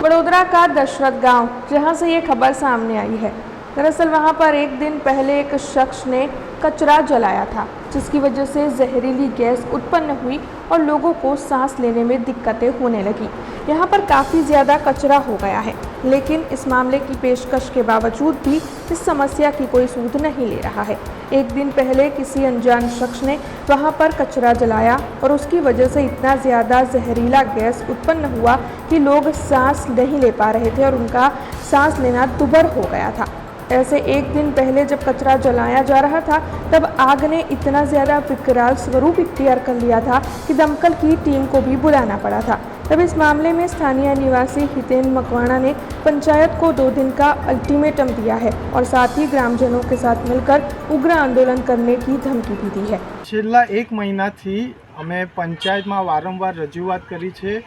वडोदरा का दशरथ गांव, जहां से ये खबर सामने आई है। दरअसल वहां पर एक दिन पहले एक शख्स ने कचरा जलाया था, जिसकी वजह से जहरीली गैस उत्पन्न हुई और लोगों को सांस लेने में दिक्कतें होने लगी। यहाँ पर काफ़ी ज़्यादा कचरा हो गया है, लेकिन इस मामले की पेशकश के बावजूद भी इस समस्या की कोई सूध नहीं ले रहा है। एक दिन पहले किसी अनजान शख्स ने वहाँ पर कचरा जलाया और उसकी वजह से इतना ज़्यादा जहरीला गैस उत्पन्न हुआ कि लोग सांस नहीं ले पा रहे थे और उनका सांस लेना दुभर हो गया था। ऐसे एक दिन पहले जब कचरा जलाया जा रहा था, तब आग ने इतना ज़्यादा विकराल स्वरूप इख्तियार कर लिया था कि दमकल की टीम को भी बुलाना पड़ा था। तब इस मामले में स्थानीय निवासी हितेन मकवाणा ने पंचायत को 2 दिन का अल्टीमेटम दिया है और साथ ही ग्रामजनों के साथ मिलकर उग्र आंदोलन करने की धमकी भी दी है। छेल्ला 1 महीनाथी अमे पंचायत में वारंवार रजूआत करी छे।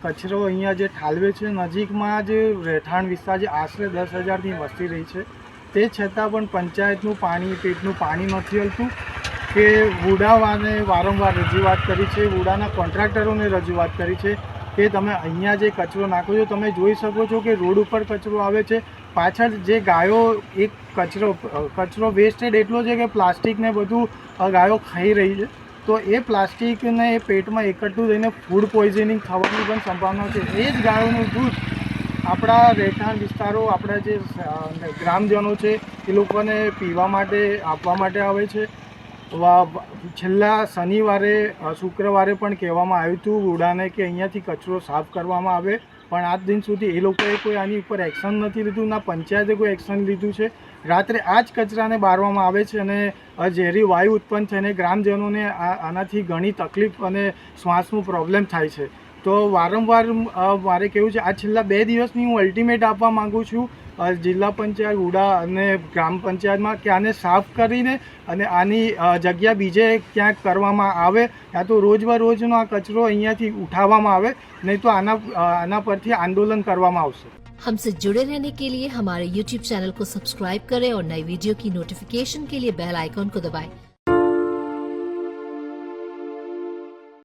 कचरो अहींया जे ठालवे छे नजीकमां ज રહેઠાણ વિસ્તાર जे आश्रे 10,000 वस्ती रही है, ते छतां पण पंचायतनुं पाणी पेटनुं पाणी नथी हलतुं के वुडावाने वारंवार रजूआत करी छे। वुडाना कॉन्ट्राक्टरोने रजूआत करी छे કે તમે અહીંયા જે કચરો નાખો છો, તમે જોઈ શકો છો કે રોડ ઉપર કચરો આવે છે, પાછળ જે ગાયો એક કચરો વેસ્ટેડ એટલો છે કે પ્લાસ્ટિકને બધું ગાયો ખાઈ રહી છે, તો એ પ્લાસ્ટિકને એ પેટમાં એકઠું થઈને ફૂડ પોઈઝનિંગ થવાની પણ સંભાવના છે। એ જ ગાયોનું દૂધ આપણા રહેઠાણ વિસ્તારો, આપણા જે ગ્રામજનો છે એ લોકોને પીવા માટે આપવા માટે આવે છે। છેલ્લા શનિવારે શુક્રવારે પણ કહેવામાં આવ્યું હતું વુડાને કે અહીંયાથી કચરો સાફ કરવામાં આવે, પણ આજ દિન સુધી એ લોકોએ કોઈ આની ઉપર એક્શન નથી લીધું, ના પંચાયતે કોઈ એક્શન લીધું છે। રાત્રે આ જ કચરાને બાળવામાં આવે છે અને ઝેરી વાયુ ઉત્પન્ન થઈને ગ્રામજનોને આનાથી ઘણી તકલીફ અને શ્વાસનું પ્રોબ્લેમ થાય છે। તો વારંવાર મારે કહેવું છે, આ છેલ્લા 2 દિવસની હું અલ્ટિમેટ આપવા માગું છું જિલ્લા પંચાયત વુડા અને ગ્રામ પંચાયતમાં કે આને સાફ કરીને અને આની જગ્યા બીજે ક્યાંક કરવામાં આવે, યા તો રોજબરોજનો આ કચરો અહીંયાથી ઉઠાવવામાં આવે, નહીં તો આના પરથી आंदोलन કરવામાં આવશે। हमसे जुड़े रहने के लिए हमारे YouTube चैनल को सब्सक्राइब करें और नई वीडियो की नोटिफिकेशन के लिए बेल आइकॉन को दबाएं।